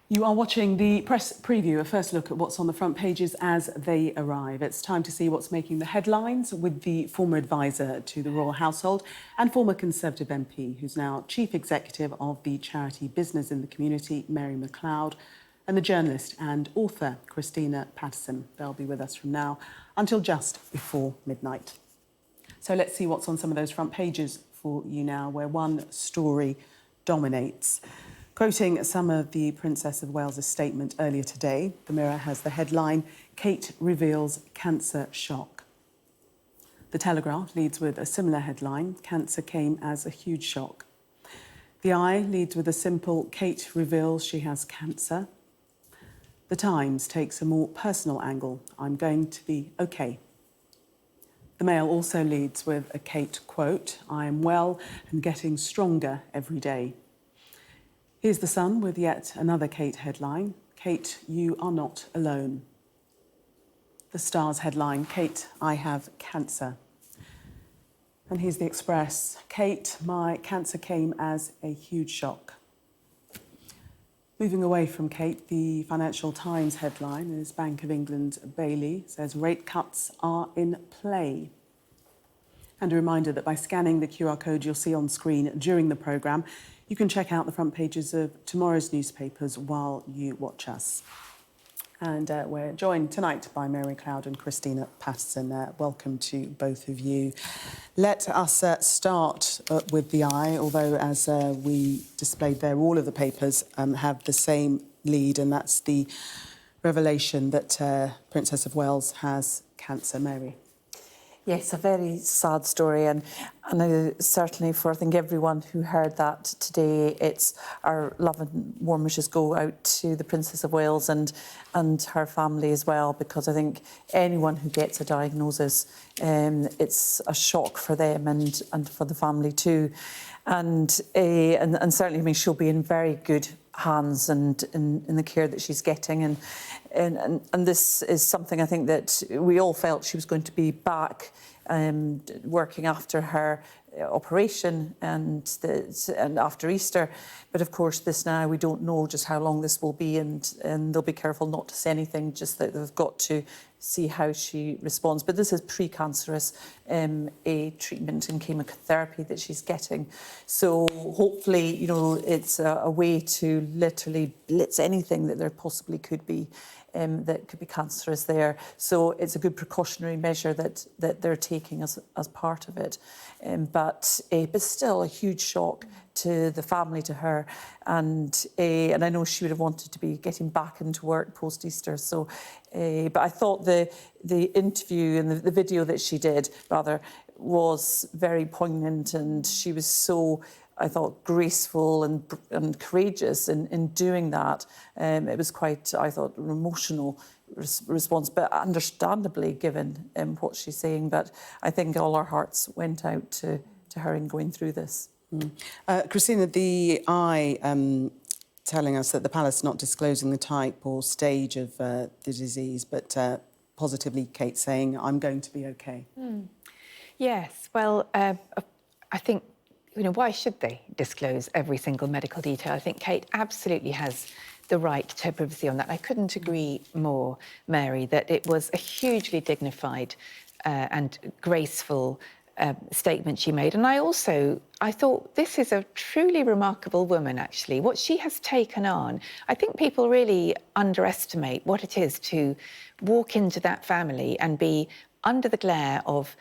You are watching the press preview, a first look at what's on the front pages as they arrive. It's time to see what's making the headlines with the former advisor to the royal household and former Conservative MP, who's now Chief Executive of the charity Business in the Community, Mary Macleod, and the journalist and author Christina Patterson. They'll be with us from now until just before midnight. So let's see what's on some of those front pages for you now, where one story dominates. Quoting some of the Princess of Wales' statement earlier today, the Mirror has the headline, "Kate reveals cancer shock." The Telegraph leads with a similar headline, "Cancer came as a huge shock." The Eye leads with a simple, "Kate reveals she has cancer." The Times takes a more personal angle, "I'm going to be okay." The Mail also leads with a Kate quote, "I am well and getting stronger every day." Here's The Sun with yet another Kate headline, "Kate, you are not alone." The Star's headline, "Kate, I have cancer." And here's The Express, "Kate, my cancer came as a huge shock." Moving away from Kate, the Financial Times headline is Bank of England Bailey says rate cuts are in play. And a reminder that by scanning the QR code you'll see on screen during the programme, you can check out the front pages of tomorrow's newspapers while you watch us. And we're joined tonight by Mary Macleod and Christina Patterson. Welcome to both of you. Let us start with The Eye, although as we displayed there, all of the papers have the same lead, and that's the revelation that Princess of Wales has cancer. Mary. Yes, a very sad story, and certainly for I think everyone who heard that today, it's our love and warm wishes go out to the Princess of Wales and her family as well, because I think anyone who gets a diagnosis, it's a shock for them and for the family too, and certainly I mean she'll be in very good hands and in the care that she's getting, and this is something I think that we all felt she was going to be back working after her operation and after Easter, but of course this now we don't know just how long this will be, and they'll be careful not to say anything, just that they've got to see how she responds. But this is pre-cancerous a treatment and chemotherapy that she's getting, so hopefully it's a way to literally blitz anything that there possibly could be that could be cancerous there. So it's a good precautionary measure that they're taking as part of it. But still a huge shock to the family, to her, and I know she would have wanted to be getting back into work post Easter. So, but I thought the interview and the video that she did rather was very poignant, and she was so, I thought, graceful and courageous in doing that. It was quite, I thought, an emotional response, but understandably given what she's saying. But I think all our hearts went out to her in going through this. Christina, the Eye telling us that the palace not disclosing the type or stage of the disease, but positively Kate saying, "I'm going to be okay." Yes, well, I think, why should they disclose every single medical detail? I think Kate absolutely has the right to privacy on that. I couldn't agree more, Mary, that it was a hugely dignified and graceful statement she made. And I thought this is a truly remarkable woman, actually. What she has taken on, I think people really underestimate what it is to walk into that family and be under the glare of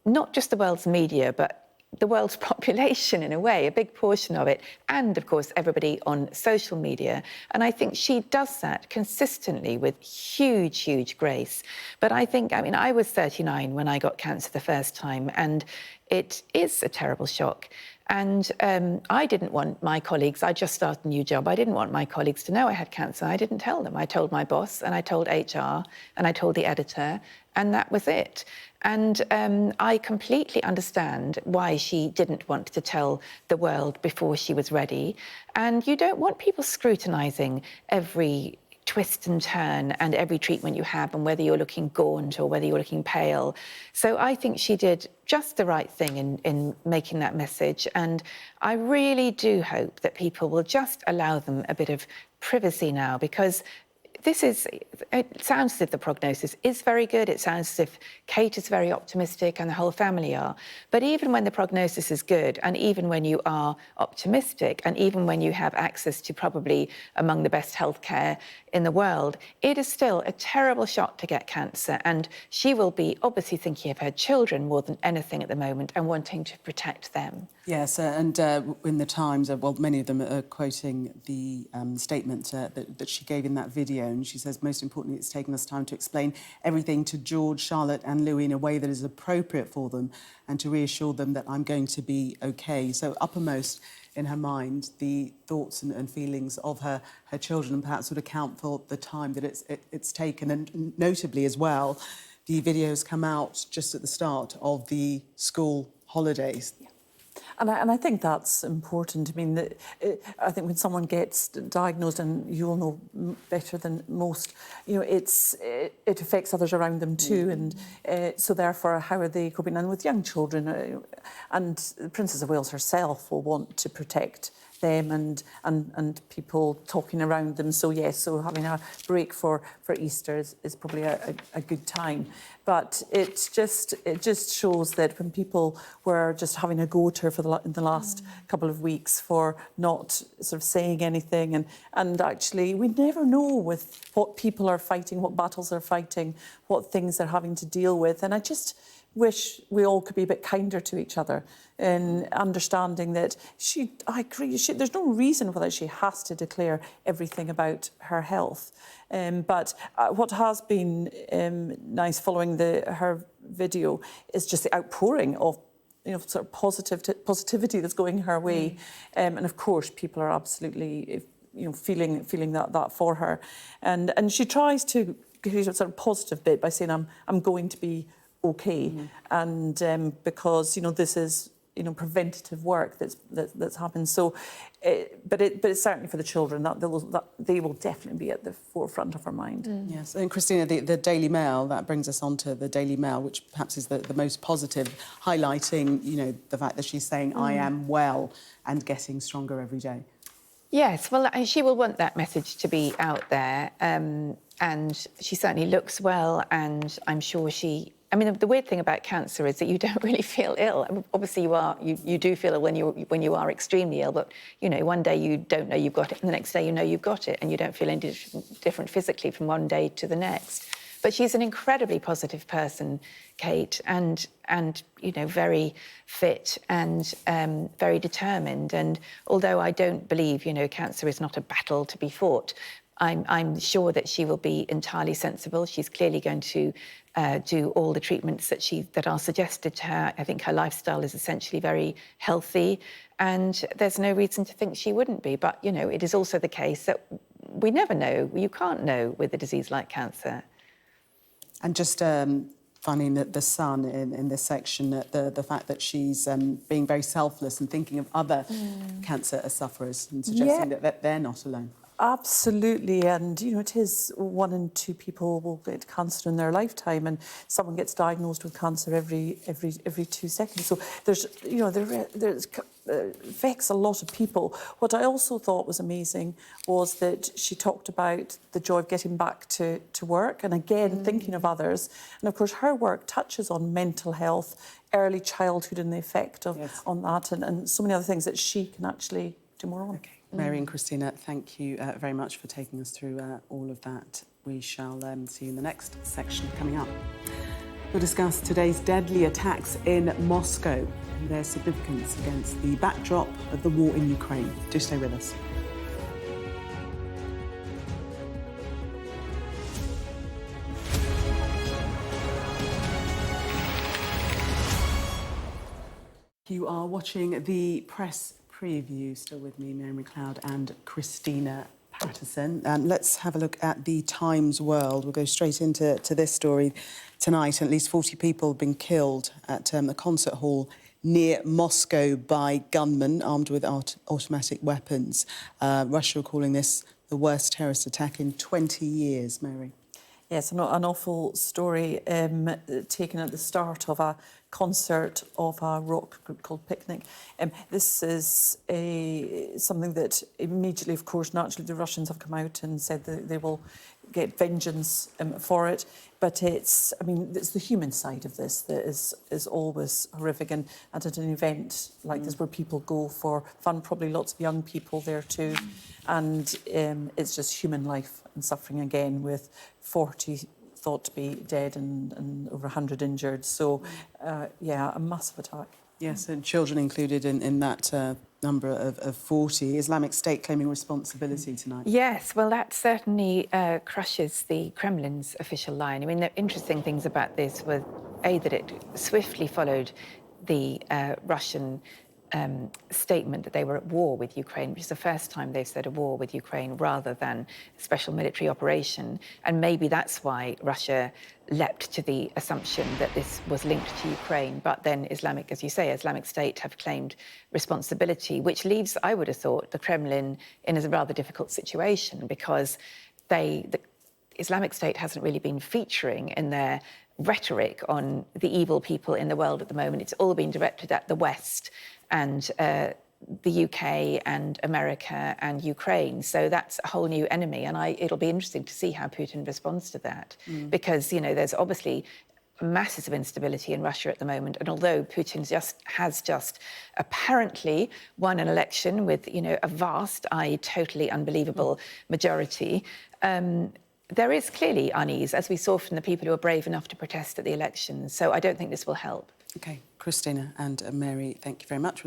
not just the world's media, but the world's population in a way, a big portion of it, and of course everybody on social media. And I think she does that consistently with huge, huge grace. But I think, I was 39 when I got cancer the first time, and it is a terrible shock. And I didn't want my colleagues, I just started a new job, I didn't want my colleagues to know I had cancer. I didn't tell them. I told my boss, and I told HR, and I told the editor, and that was it. And I completely understand why she didn't want to tell the world before she was ready. And you don't want people scrutinising every twist and turn and every treatment you have, and whether you're looking gaunt or whether you're looking pale. So I think she did just the right thing in making that message. And I really do hope that people will just allow them a bit of privacy now, because it sounds as if the prognosis is very good. It sounds as if Kate is very optimistic and the whole family are. But even when the prognosis is good, and even when you are optimistic, and even when you have access to probably among the best healthcare in the world, it is still a terrible shot to get cancer. And she will be obviously thinking of her children more than anything at the moment and wanting to protect them. Yes, and in the Times, well, many of them are quoting the statement that she gave in that video, and she says, most importantly, it's taken us time to explain everything to George, Charlotte and Louis in a way that is appropriate for them, and to reassure them that I'm going to be okay. So uppermost in her mind, the thoughts and feelings of her children, and perhaps would account for the time that it's taken. And notably as well, the videos come out just at the start of the school holidays. Yeah. And I think that's important. I mean, I think when someone gets diagnosed, and you'll know better than most, you know, it affects others around them too. And so therefore, how are they coping? And with young children, and the Princess of Wales herself will want to protect them and people talking around them. So yes, so having a break for Easter is probably a good time. But it just shows that when people were just having a go at her in the last couple of weeks for not sort of saying anything, and actually we never know with what people are fighting, what battles they're fighting, what things they're having to deal with. And I just wish we all could be a bit kinder to each other in understanding that I agree, there's no reason why she has to declare everything about her health. But what has been nice following her video is just the outpouring of, you know, sort of positivity that's going her way. And of course, people are absolutely, you know, feeling that for her. And she tries to create a sort of positive bit by saying, I'm going to be okay. And because, you know, this is, you know, preventative work that's happened. So, but it's certainly for the children that they will definitely be at the forefront of her mind. Yes, and Christina, the Daily Mail, that brings us on to the Daily Mail, which perhaps is the most positive, highlighting, you know, the fact that she's saying, I am well and getting stronger every day. Yes, well, she will want that message to be out there, and she certainly looks well, and I'm sure I mean, the weird thing about cancer is that you don't really feel ill. I mean, obviously, you do feel ill when you are extremely ill, but, you know, one day you don't know you've got it, and the next day you know you've got it, and you don't feel any different physically from one day to the next. But she's an incredibly positive person, Kate, and you know, very fit and very determined. And although I don't believe, you know, cancer is not a battle to be fought, I'm sure that she will be entirely sensible. She's clearly going to do all the treatments that are suggested to her. I think her lifestyle is essentially very healthy, and there's no reason to think she wouldn't be. But, you know, it is also the case that we never know. You can't know with a disease like cancer. And just finding that the Sun in this section, the fact that she's being very selfless and thinking of other cancer sufferers and suggesting that they're not alone. Absolutely, and you know, it is 1 in 2 people will get cancer in their lifetime, and someone gets diagnosed with cancer every 2 seconds. So there's, you know, there's affects a lot of people. What I also thought was amazing was that she talked about the joy of getting back to work, and again thinking of others. And of course, her work touches on mental health, early childhood, and the effect on that, and so many other things that she can actually do more on. Okay. Mary and Christina, thank you very much for taking us through all of that. We shall see you in the next section coming up. We'll discuss today's deadly attacks in Moscow and their significance against the backdrop of the war in Ukraine. Do stay with us. You are watching the press preview. Still with me, Mary Macleod and Christina Patterson. Let's have a look at the Times World. We'll go straight into this story tonight. At least 40 people have been killed at a concert hall near Moscow by gunmen armed with automatic weapons. Russia are calling this the worst terrorist attack in 20 years, Mary. Yes, an awful story taken at the start of a concert of a rock group called Picnic. This is something that immediately, of course, naturally the Russians have come out and said that they will get vengeance for it. But it's the human side of this that is always horrific. And at an event like this where people go for fun, probably lots of young people there too. And it's just human life and suffering again, with 40 thought to be dead and over 100 injured. So, yeah, a massive attack. Yes, and children included in that number of 40. Islamic State claiming responsibility tonight. Yes, well, that certainly crushes the Kremlin's official line. I mean, the interesting things about this were, A, that it swiftly followed the Russian statement that they were at war with Ukraine, which is the first time they've said a war with Ukraine rather than a special military operation. And maybe that's why Russia leapt to the assumption that this was linked to Ukraine. But then as you say, Islamic State have claimed responsibility, which leaves, I would have thought, the Kremlin in a rather difficult situation, because the Islamic State hasn't really been featuring in their rhetoric on the evil people in the world at the moment. It's all been directed at the West and the UK and America and Ukraine. So that's a whole new enemy. And it'll be interesting to see how Putin responds to that. Because, there's obviously masses of instability in Russia at the moment. And although Putin has just apparently won an election with, a vast, totally unbelievable majority, there is clearly unease, as we saw from the people who were brave enough to protest at the elections. So I don't think this will help. OK, Christina and Mary, thank you very much.